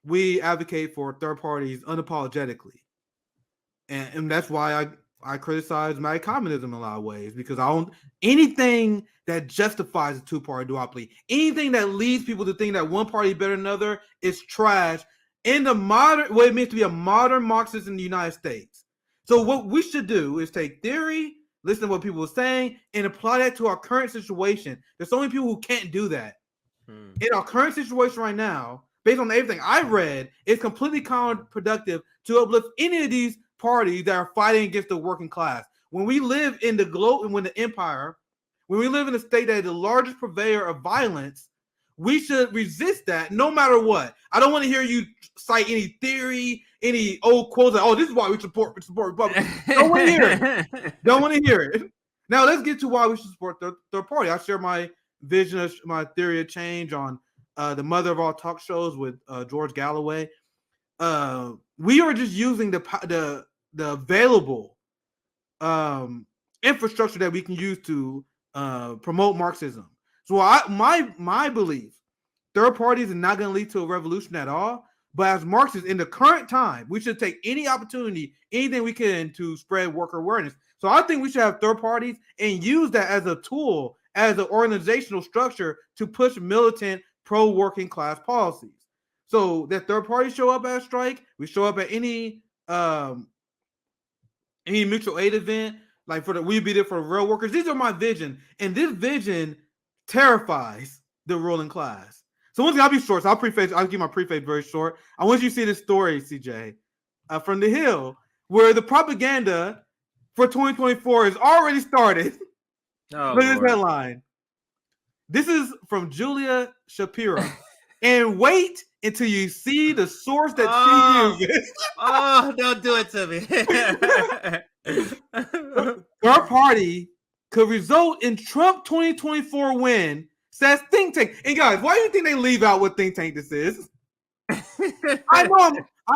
we advocate for third parties unapologetically, and that's why I criticize MAGA communism in a lot of ways, because I don't anything that justifies a two-party duopoly, anything that leads people to think that one party is better than another is trash in the modern what it means to be a modern Marxist in the United States. So what we should do is take theory, listen to what people are saying, and apply that to our current situation. There's so many people who can't do that. In our current situation right now, based on everything I've read, it's completely counterproductive to uplift any of these parties that are fighting against the working class. When we live in the globe and when the empire, when we live in a state that is the largest purveyor of violence, we should resist that no matter what. I don't want to hear you cite any theory, any old quotes like, "Oh, this is why we support Republicans." Don't want to hear it. Don't want to hear it. Now let's get to why we should support third party. I share my vision of my theory of change on the mother of all talk shows with George Galloway. We are just using the available infrastructure that we can use to promote Marxism. So my belief, third parties are not going to lead to a revolution at all. But as Marxists in the current time, we should take any opportunity, anything we can to spread worker awareness. So I think we should have third parties and use that as a tool, as an organizational structure to push militant pro-working class policies. So that third parties show up at a strike, we show up at any mutual aid event, like we be there for the real workers. These are my vision, and this vision terrifies the ruling class. So once again, I'll be short. So I'll keep my preface very short. I want you to see this story, CJ, from The Hill, where the propaganda for 2024 is already started. Oh, look at this headline. This is from Julia Shapiro. And wait until you see the source that she uses. Oh, don't do it to me. Third party could result in Trump 2024 win, says think tank. And guys, why do you think they leave out what think tank this is? I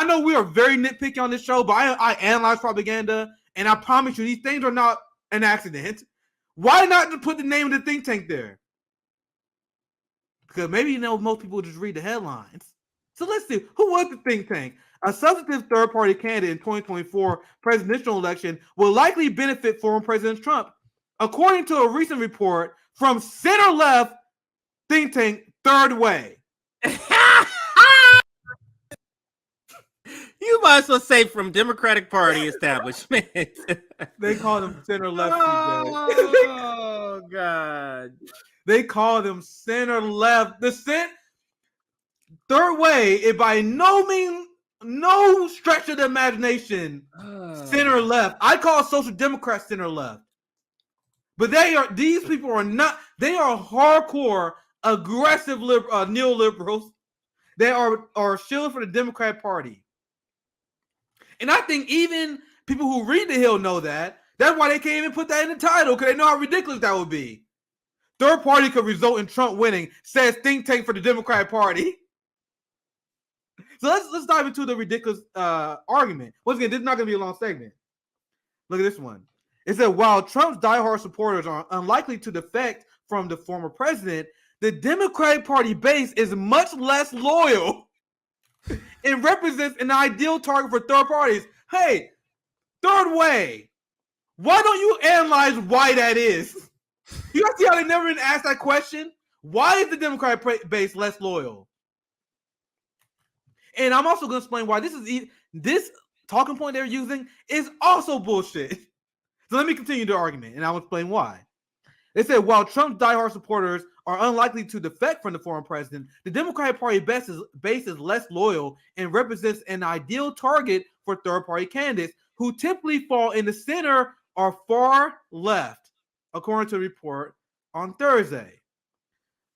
know we are very nitpicky on this show, but I analyze propaganda, and I promise you these things are not an accident. Why not just put the name of the think tank there? Because maybe most people just read the headlines. So let's see. Who was the think tank? A substantive third-party candidate in 2024 presidential election will likely benefit former President Trump, according to a recent report from center-left think tank Third Way. You might as well say from Democratic Party establishment. They call them center-left. Oh, God. They call them center-left. The Third Way is by no means, no stretch of the imagination, center-left. I call Social Democrats center-left. But these people are not, they are hardcore, aggressive neoliberals. They are shilling for the Democratic Party. And I think even people who read The Hill know that. That's why they can't even put that in the title, because they know how ridiculous that would be. Third party could result in Trump winning, says think tank for the Democratic Party. So let's dive into the ridiculous argument. Once again, this is not going to be a long segment. Look at this one. It said, while Trump's diehard supporters are unlikely to defect from the former president, the Democratic Party base is much less loyal and represents an ideal target for third parties. Hey, Third Way, why don't you analyze why that is? You guys see how they never even asked that question? Why is the Democratic base less loyal? And I'm also going to explain why this talking point they're using is also bullshit. So let me continue the argument, and I'll explain why. They said, while Trump's diehard supporters are unlikely to defect from the former president, the Democratic Party base is less loyal and represents an ideal target for third-party candidates who typically fall in the center or far left, according to a report on Thursday.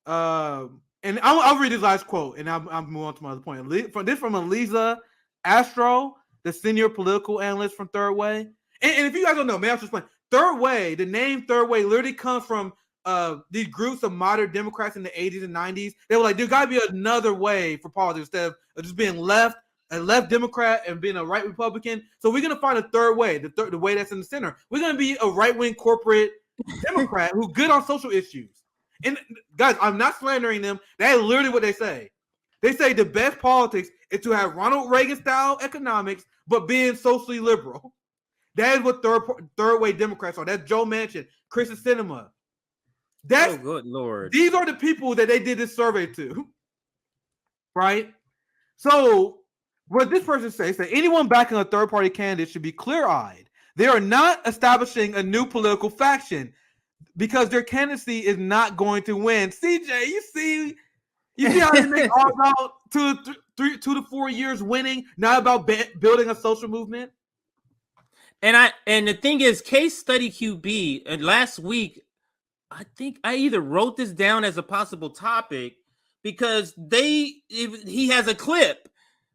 And I'll read this last quote, and I'll move on to my other point. This from Eliza Astro, the senior political analyst from Third Way. And if you guys don't know, maybe I'll just explain. Third Way, the name Third Way literally comes from these groups of moderate Democrats in the 80s and 90s. They were like, there got to be another way for politics instead of just being a left Democrat and being a right Republican. So we're going to find a third way, the way that's in the center. We're going to be a right-wing corporate Democrat who's good on social issues. And guys, I'm not slandering them. That is literally what they say. They say the best politics is to have Ronald Reagan style economics, but being socially liberal. That is what third way Democrats are. That's Joe Manchin, Kristen Sinema. Oh, good Lord. These are the people that they did this survey to, right? So what this person says that anyone backing a third party candidate should be clear-eyed. They are not establishing a new political faction because their candidacy is not going to win. CJ, you see how they make all about 2 to 4 years winning, not about building a social movement. And the thing is, Case Study QB, and last week, I think I either wrote this down as a possible topic because he has a clip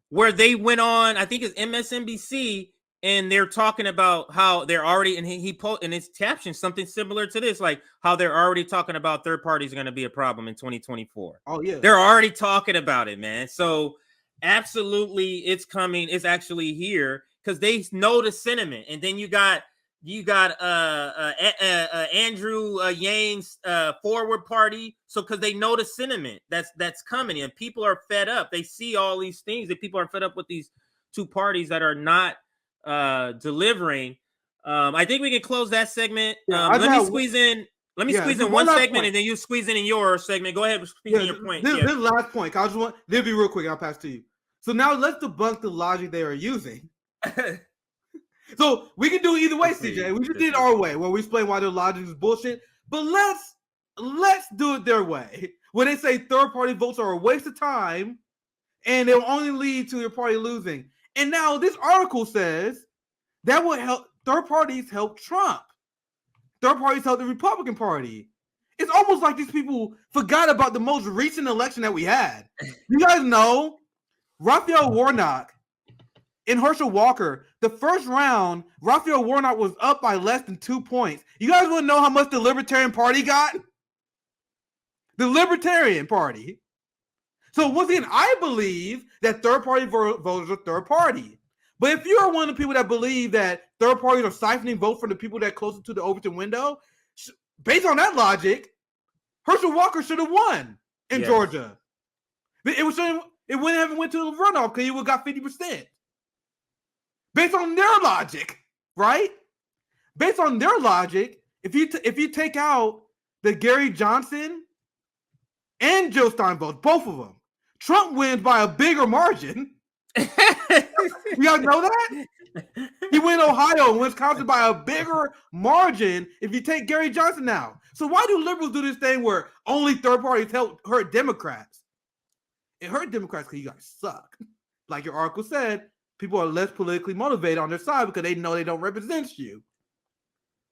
where they went on, I think it's MSNBC, and they're talking about how they're already, and he in his caption something similar to this, like how they're already talking about third parties are going to be a problem in 2024. Oh yeah, they're already talking about it, man. So absolutely, it's coming. It's actually here because they know the sentiment, and then you got Andrew Yang's Forward Party. So because they know the sentiment that's coming, and people are fed up. They see all these things that people are fed up with these two parties that are not delivering. I think we can close that segment. Let me squeeze in one segment point. And then you squeeze in your segment. Go ahead, squeeze in your point. This last point, I just want this be real quick. I'll pass to you. So now let's debunk the logic they are using. So we can do it either way, CJ. We just did it our way, where we explain why their logic is bullshit. But let's do it their way. When they say third-party votes are a waste of time, and they'll only lead to your party losing. And now this article says that would help third parties help Trump. Third parties help the Republican Party. It's almost like these people forgot about the most recent election that we had. You guys know Raphael Warnock and Herschel Walker, the first round, Raphael Warnock was up by less than 2 points. You guys want to know how much the Libertarian Party got? The Libertarian Party. So once again, I believe that third-party voters are third party. But if you're one of the people that believe that third parties are siphoning votes from the people that are closer to the Overton window, based on that logic, Herschel Walker should have won in Georgia. It wouldn't have went to the runoff because he would have got 50%. Based on their logic, right? Based on their logic, if you take out the Gary Johnson and Jill Stein votes, both of them, Trump wins by a bigger margin. You guys know that? He went Ohio and Wisconsin by a bigger margin if you take Gary Johnson out. So why do liberals do this thing where only third parties hurt Democrats? It hurt Democrats because you guys suck. Like your article said, people are less politically motivated on their side because they know they don't represent you.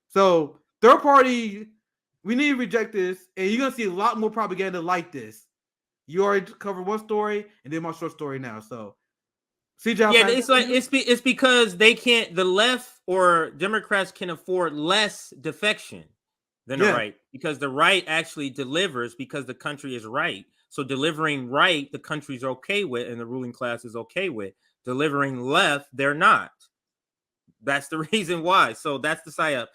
So third party, we need to reject this, and you're gonna see a lot more propaganda like this. You already covered one story, and then my short story now. So, CJ, it's because they can't. The left or Democrats can afford less defection than the right, because the right actually delivers because the country is right. So delivering right, the country's okay with, and the ruling class is okay with. Delivering left, they're not. That's the reason why. So that's the psyop.